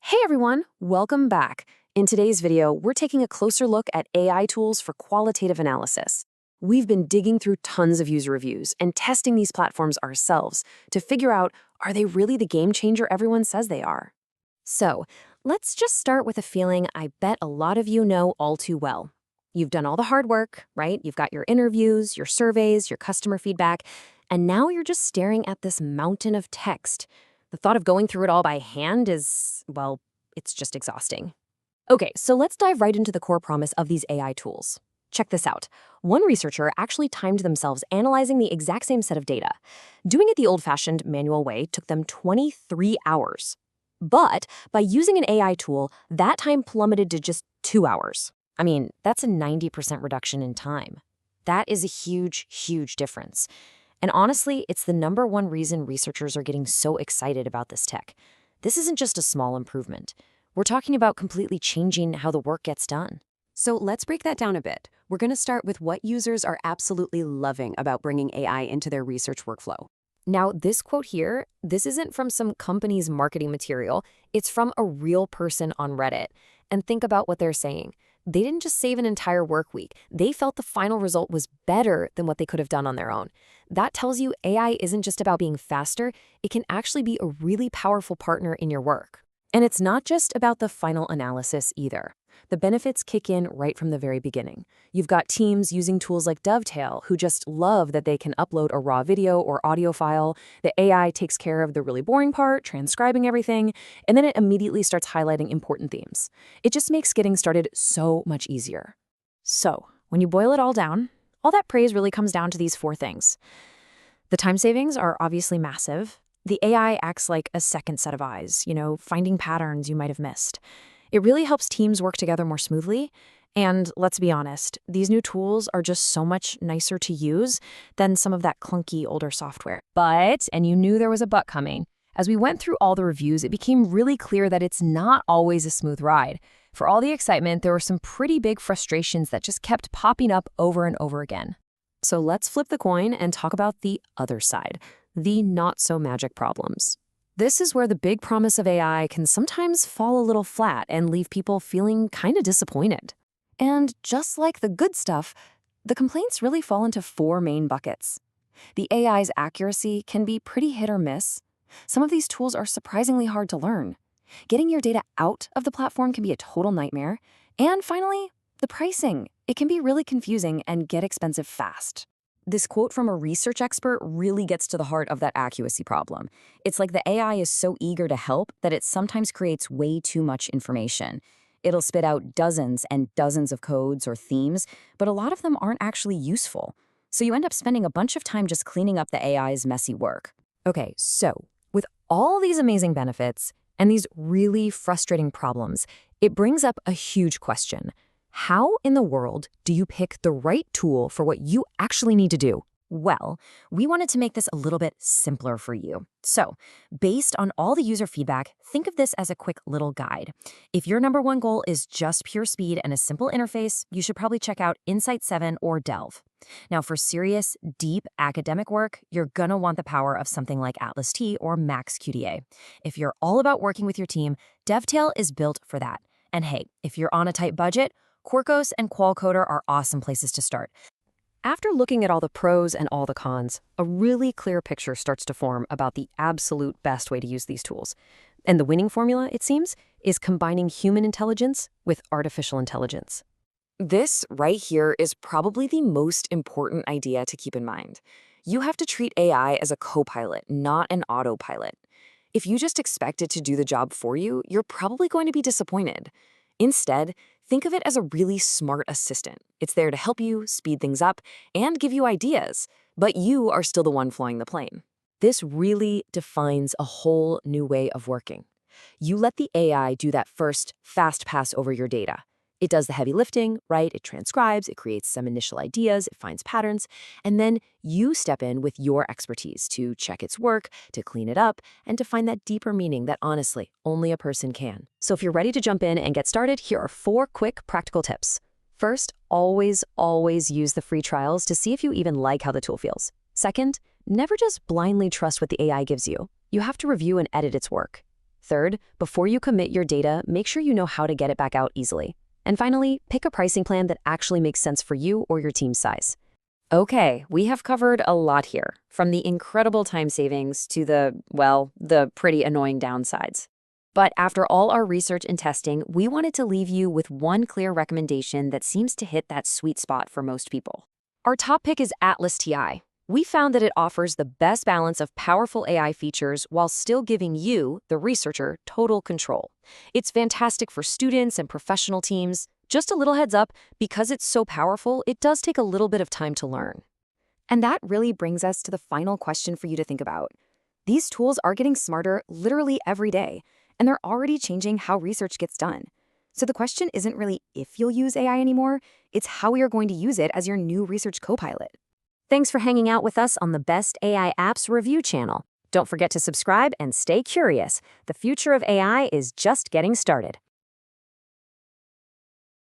Hey everyone, welcome back. In today's video, we're taking a closer look at AI tools for qualitative analysis. We've been digging through tons of user reviews and testing these platforms ourselves to figure out, are they really the game changer everyone says they are? So, let's just start with a feeling I bet a lot of you know all too well. You've done all the hard work, right? You've got your interviews, your surveys, your customer feedback, and now you're just staring at this mountain of text. The thought of going through it all by hand is, well, it's just exhausting. Okay, so let's dive right into the core promise of these AI tools. Check this out. One researcher actually timed themselves analyzing the exact same set of data. Doing it the old-fashioned manual way took them 23 hours. But by using an AI tool, that time plummeted to just 2 hours. I mean, that's a 90% reduction in time. That is a huge, huge difference. And honestly, it's the #1 reason researchers are getting so excited about this tech. This isn't just a small improvement. We're talking about completely changing how the work gets done. So let's break that down a bit. We're going to start with what users are absolutely loving about bringing AI into their research workflow. Now, this quote here, this isn't from some company's marketing material. It's from a real person on Reddit. And think about what they're saying. They didn't just save an entire work week. They felt the final result was better than what they could have done on their own. That tells you AI isn't just about being faster. It can actually be a really powerful partner in your work. And it's not just about the final analysis either. The benefits kick in right from the very beginning. You've got teams using tools like Dovetail who just love that they can upload a raw video or audio file. The AI takes care of the really boring part, transcribing everything, and then it immediately starts highlighting important themes. It just makes getting started so much easier. So, when you boil it all down, all that praise really comes down to these 4 things. The time savings are obviously massive. The AI acts like a second set of eyes, finding patterns you might have missed. It really helps teams work together more smoothly. And let's be honest, these new tools are just so much nicer to use than some of that clunky older software. But, and you knew there was a but coming, as we went through all the reviews, it became really clear that it's not always a smooth ride. For all the excitement, there were some pretty big frustrations that just kept popping up over and over again. So let's flip the coin and talk about the other side, the not-so-magic problems. This is where the big promise of AI can sometimes fall a little flat and leave people feeling kind of disappointed. And just like the good stuff, the complaints really fall into 4 main buckets. The AI's accuracy can be pretty hit or miss. Some of these tools are surprisingly hard to learn. Getting your data out of the platform can be a total nightmare. And finally, the pricing. It can be really confusing and get expensive fast. This quote from a research expert really gets to the heart of that accuracy problem. It's like the AI is so eager to help that it sometimes creates way too much information. It'll spit out dozens and dozens of codes or themes, but a lot of them aren't actually useful. So you end up spending a bunch of time just cleaning up the AI's messy work. Okay, so with all these amazing benefits and these really frustrating problems, it brings up a huge question. How in the world do you pick the right tool for what you actually need to do? Well, we wanted to make this a little bit simpler for you. So, based on all the user feedback, think of this as a quick little guide. If your #1 goal is just pure speed and a simple interface, you should probably check out Insight 7 or Delve. Now, for serious, deep academic work, you're gonna want the power of something like Atlas T or Max QDA. If you're all about working with your team, Dovetail is built for that. And hey, if you're on a tight budget, Quarkos and Qualcoder are awesome places to start. After looking at all the pros and all the cons, a really clear picture starts to form about the absolute best way to use these tools. And the winning formula, it seems, is combining human intelligence with artificial intelligence. This right here is probably the most important idea to keep in mind. You have to treat AI as a co-pilot, not an autopilot. If you just expect it to do the job for you, you're probably going to be disappointed. Instead, think of it as a really smart assistant. It's there to help you, speed things up, and give you ideas, but you are still the one flying the plane. This really defines a whole new way of working. You let the AI do that first fast pass over your data. It does the heavy lifting, right? It transcribes, it creates some initial ideas, it finds patterns, and then you step in with your expertise to check its work, to clean it up, and to find that deeper meaning that honestly, only a person can. So if you're ready to jump in and get started, here are 4 quick practical tips. First, always use the free trials to see if you even like how the tool feels. Second, never just blindly trust what the AI gives you. You have to review and edit its work. Third, before you commit your data, make sure you know how to get it back out easily. And finally, pick a pricing plan that actually makes sense for you or your team's size. Okay, we have covered a lot here, from the incredible time savings to the pretty annoying downsides. But after all our research and testing, we wanted to leave you with one clear recommendation that seems to hit that sweet spot for most people. Our top pick is Atlas TI. We found that it offers the best balance of powerful AI features while still giving you, the researcher, total control. It's fantastic for students and professional teams. Just a little heads up, because it's so powerful, it does take a little bit of time to learn. And that really brings us to the final question for you to think about. These tools are getting smarter literally every day, and they're already changing how research gets done. So the question isn't really if you'll use AI anymore, it's how we are going to use it as your new research co-pilot. Thanks for hanging out with us on the Best AI Apps Review channel. Don't forget to subscribe and stay curious. The future of AI is just getting started.